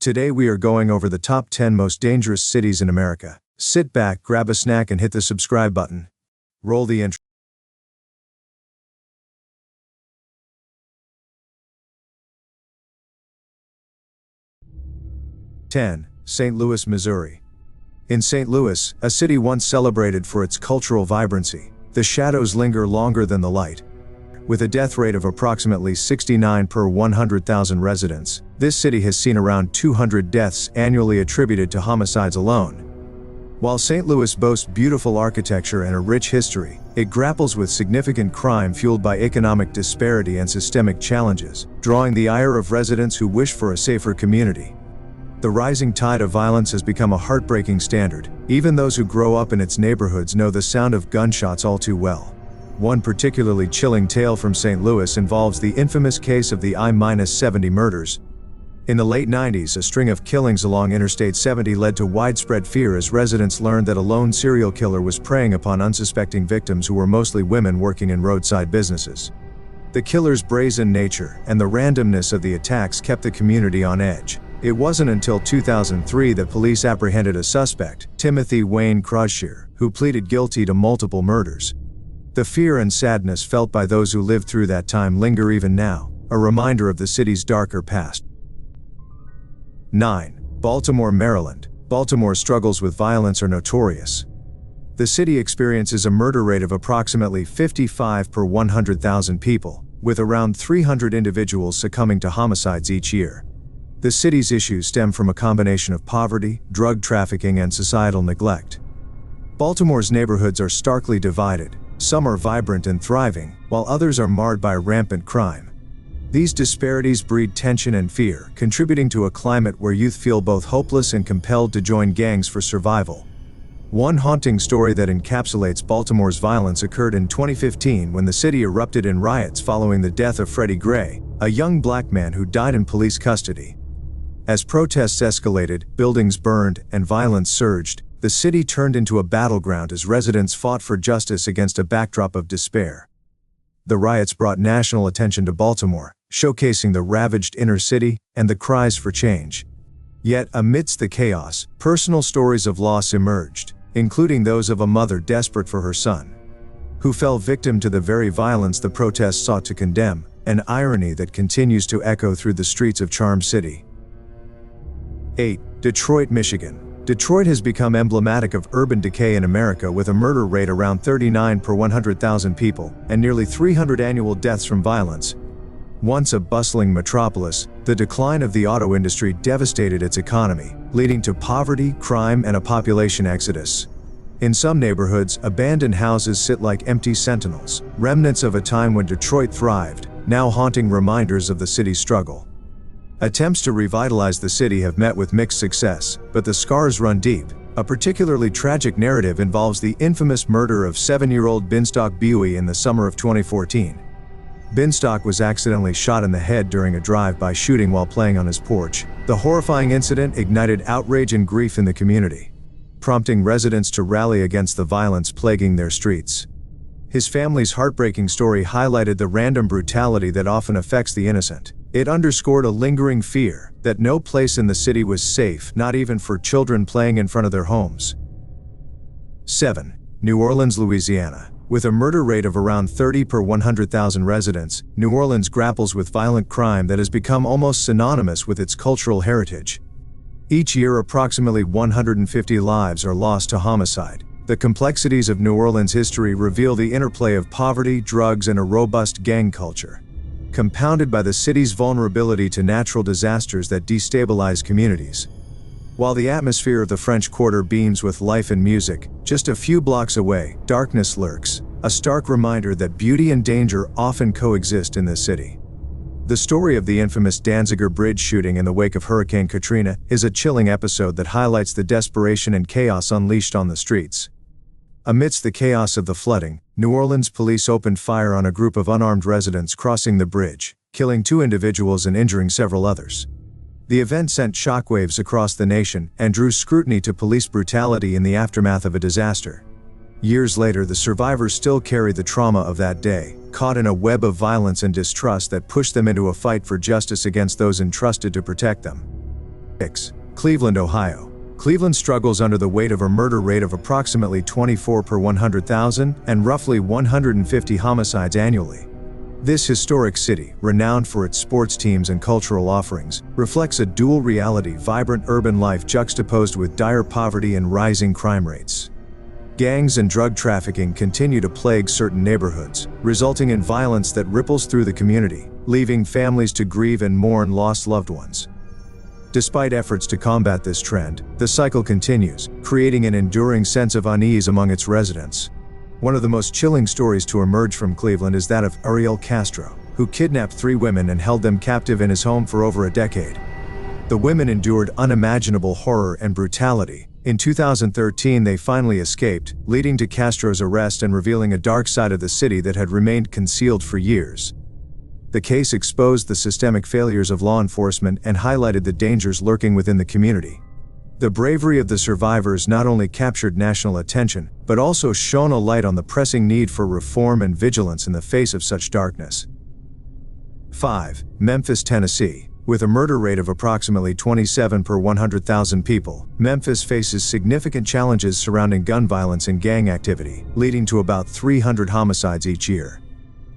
Today we are going over the top 10 most dangerous cities in America. Sit back, grab a snack and hit the subscribe button. Roll the intro. 10. St. Louis, Missouri. In St. Louis, a city once celebrated for its cultural vibrancy, the shadows linger longer than the light. With a death rate of approximately 69 per 100,000 residents, this city has seen around 200 deaths annually attributed to homicides alone. While St. Louis boasts beautiful architecture and a rich history, it grapples with significant crime fueled by economic disparity and systemic challenges, drawing the ire of residents who wish for a safer community. The rising tide of violence has become a heartbreaking standard. Even those who grow up in its neighborhoods know the sound of gunshots all too well. One particularly chilling tale from St. Louis involves the infamous case of the I-70 murders. In the late 90s, a string of killings along Interstate 70 led to widespread fear as residents learned that a lone serial killer was preying upon unsuspecting victims who were mostly women working in roadside businesses. The killer's brazen nature and the randomness of the attacks kept the community on edge. It wasn't until 2003 that police apprehended a suspect, Timothy Wayne Crosshire, who pleaded guilty to multiple murders. The fear and sadness felt by those who lived through that time linger even now, a reminder of the city's darker past. 9. Baltimore, Maryland. Baltimore's struggles with violence are notorious. The city experiences a murder rate of approximately 55 per 100,000 people, with around 300 individuals succumbing to homicides each year. The city's issues stem from a combination of poverty, drug trafficking, and societal neglect. Baltimore's neighborhoods are starkly divided. Some are vibrant and thriving, while others are marred by rampant crime. These disparities breed tension and fear, contributing to a climate where youth feel both hopeless and compelled to join gangs for survival. One haunting story that encapsulates Baltimore's violence occurred in 2015 when the city erupted in riots following the death of Freddie Gray, a young black man who died in police custody. As protests escalated, buildings burned, and violence surged, the city turned into a battleground as residents fought for justice against a backdrop of despair. The riots brought national attention to Baltimore, showcasing the ravaged inner city and the cries for change. Yet, amidst the chaos, personal stories of loss emerged, including those of a mother desperate for her son, who fell victim to the very violence the protests sought to condemn, an irony that continues to echo through the streets of Charm City. 8. Detroit, Michigan. Detroit has become emblematic of urban decay in America with a murder rate around 39 per 100,000 people and nearly 300 annual deaths from violence. Once a bustling metropolis, the decline of the auto industry devastated its economy, leading to poverty, crime, and a population exodus. In some neighborhoods, abandoned houses sit like empty sentinels, remnants of a time when Detroit thrived, now haunting reminders of the city's struggle. Attempts to revitalize the city have met with mixed success, but the scars run deep. A particularly tragic narrative involves the infamous murder of 7-year-old Binstock Buey in the summer of 2014. Binstock was accidentally shot in the head during a drive-by shooting while playing on his porch. The horrifying incident ignited outrage and grief in the community, prompting residents to rally against the violence plaguing their streets. His family's heartbreaking story highlighted the random brutality that often affects the innocent. It underscored a lingering fear that no place in the city was safe, not even for children playing in front of their homes. 7. New Orleans, Louisiana. With a murder rate of around 30 per 100,000 residents, New Orleans grapples with violent crime that has become almost synonymous with its cultural heritage. Each year, approximately 150 lives are lost to homicide. The complexities of New Orleans' history reveal the interplay of poverty, drugs, and a robust gang culture, compounded by the city's vulnerability to natural disasters that destabilize communities. While the atmosphere of the French Quarter beams with life and music, just a few blocks away, darkness lurks, a stark reminder that beauty and danger often coexist in this city. The story of the infamous Danziger Bridge shooting in the wake of Hurricane Katrina is a chilling episode that highlights the desperation and chaos unleashed on the streets. Amidst the chaos of the flooding, New Orleans police opened fire on a group of unarmed residents crossing the bridge, killing 2 individuals and injuring several others. The event sent shockwaves across the nation and drew scrutiny to police brutality in the aftermath of a disaster. Years later, the survivors still carry the trauma of that day, caught in a web of violence and distrust that pushed them into a fight for justice against those entrusted to protect them. 6. Cleveland, Ohio. Cleveland struggles under the weight of a murder rate of approximately 24 per 100,000 and roughly 150 homicides annually. This historic city, renowned for its sports teams and cultural offerings, reflects a dual reality: vibrant urban life juxtaposed with dire poverty and rising crime rates. Gangs and drug trafficking continue to plague certain neighborhoods, resulting in violence that ripples through the community, leaving families to grieve and mourn lost loved ones. Despite efforts to combat this trend, the cycle continues, creating an enduring sense of unease among its residents. One of the most chilling stories to emerge from Cleveland is that of Ariel Castro, who kidnapped 3 women and held them captive in his home for over a decade. The women endured unimaginable horror and brutality. In 2013, they finally escaped, leading to Castro's arrest and revealing a dark side of the city that had remained concealed for years. The case exposed the systemic failures of law enforcement and highlighted the dangers lurking within the community. The bravery of the survivors not only captured national attention, but also shone a light on the pressing need for reform and vigilance in the face of such darkness. 5. Memphis, Tennessee. With a murder rate of approximately 27 per 100,000 people, Memphis faces significant challenges surrounding gun violence and gang activity, leading to about 300 homicides each year.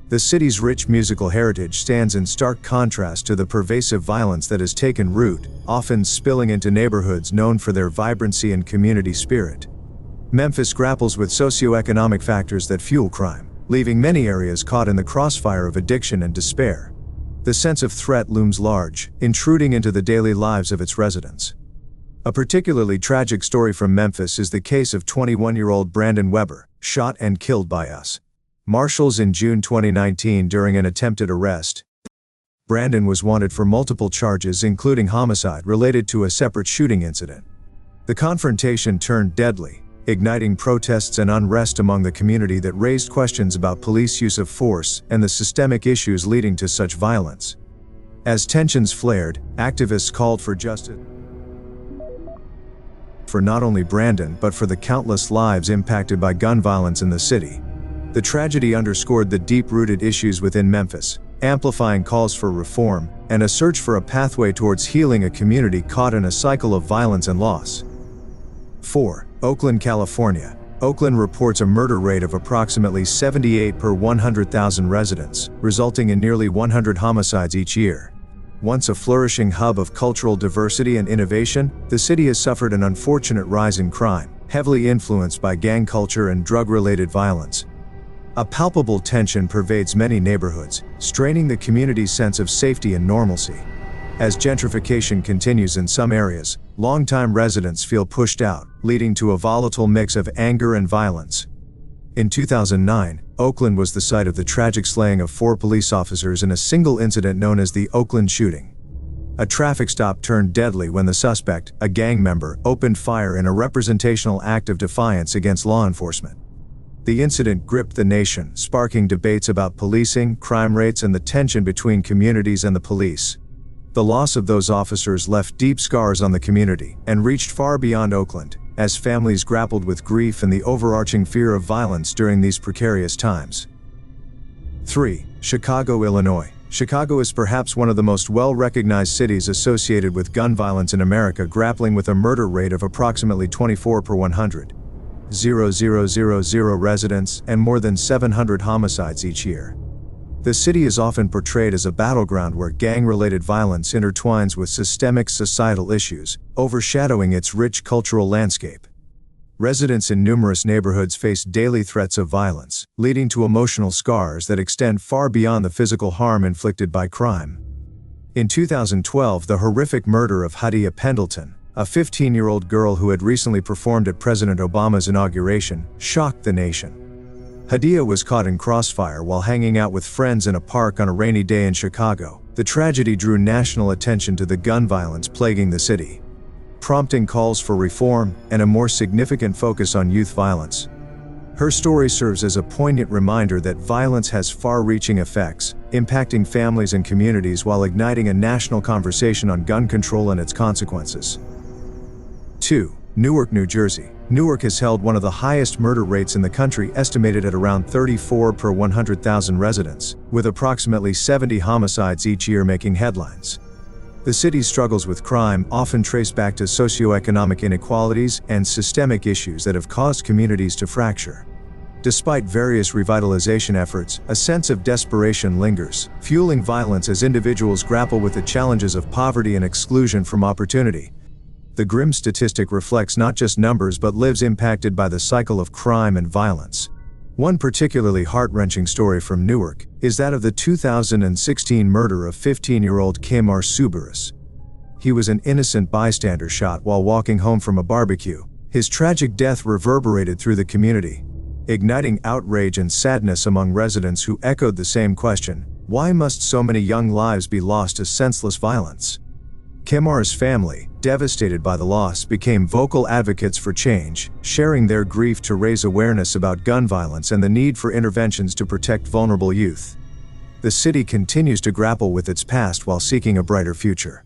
The city's rich musical heritage stands in stark contrast to the pervasive violence that has taken root, often spilling into neighborhoods known for their vibrancy and community spirit. Memphis grapples with socioeconomic factors that fuel crime, leaving many areas caught in the crossfire of addiction and despair. The sense of threat looms large, intruding into the daily lives of its residents. A particularly tragic story from Memphis is the case of 21-year-old Brandon Weber, shot and killed by U.S. Marshals in June 2019 during an attempted arrest. Brandon was wanted for multiple charges, including homicide related to a separate shooting incident. The confrontation turned deadly, igniting protests and unrest among the community that raised questions about police use of force and the systemic issues leading to such violence. As tensions flared, activists called for justice for not only Brandon but for the countless lives impacted by gun violence in the city. The tragedy underscored the deep-rooted issues within Memphis, amplifying calls for reform and a search for a pathway towards healing a community caught in a cycle of violence and loss. 4. Oakland, California. Oakland reports a murder rate of approximately 78 per 100,000 residents, resulting in nearly 100 homicides each year. Once a flourishing hub of cultural diversity and innovation, the city has suffered an unfortunate rise in crime, heavily influenced by gang culture and drug-related violence. A palpable tension pervades many neighborhoods, straining the community's sense of safety and normalcy. As gentrification continues in some areas, longtime residents feel pushed out, leading to a volatile mix of anger and violence. In 2009, Oakland was the site of the tragic slaying of 4 police officers in a single incident known as the Oakland shooting. A traffic stop turned deadly when the suspect, a gang member, opened fire in a representational act of defiance against law enforcement. The incident gripped the nation, sparking debates about policing, crime rates, and the tension between communities and the police. The loss of those officers left deep scars on the community and reached far beyond Oakland, as families grappled with grief and the overarching fear of violence during these precarious times. 3. Chicago, Illinois. Chicago is perhaps one of the most well-recognized cities associated with gun violence in America, grappling with a murder rate of approximately 24 per 100,000 residents and more than 700 homicides each year. The city is often portrayed as a battleground where gang-related violence intertwines with systemic societal issues, overshadowing its rich cultural landscape. Residents in numerous neighborhoods face daily threats of violence, leading to emotional scars that extend far beyond the physical harm inflicted by crime. In 2012, the horrific murder of Hadia Pendleton, a 15-year-old girl who had recently performed at President Obama's inauguration, shocked the nation. Hadia was caught in crossfire while hanging out with friends in a park on a rainy day in Chicago. The tragedy drew national attention to the gun violence plaguing the city, prompting calls for reform and a more significant focus on youth violence. Her story serves as a poignant reminder that violence has far-reaching effects, impacting families and communities while igniting a national conversation on gun control and its consequences. 2. Newark, New Jersey. Newark has held one of the highest murder rates in the country, estimated at around 34 per 100,000 residents, with approximately 70 homicides each year making headlines. The city's struggles with crime often trace back to socioeconomic inequalities and systemic issues that have caused communities to fracture. Despite various revitalization efforts, a sense of desperation lingers, fueling violence as individuals grapple with the challenges of poverty and exclusion from opportunity. The grim statistic reflects not just numbers but lives impacted by the cycle of crime and violence. One particularly heart-wrenching story from Newark is that of the 2016 murder of 15-year-old Kemar Subarus. He was an innocent bystander shot while walking home from a barbecue. His tragic death reverberated through the community, igniting outrage and sadness among residents who echoed the same question: why must so many young lives be lost to senseless violence? Kemar's family, devastated by the loss, became vocal advocates for change, sharing their grief to raise awareness about gun violence and the need for interventions to protect vulnerable youth. The city continues to grapple with its past while seeking a brighter future.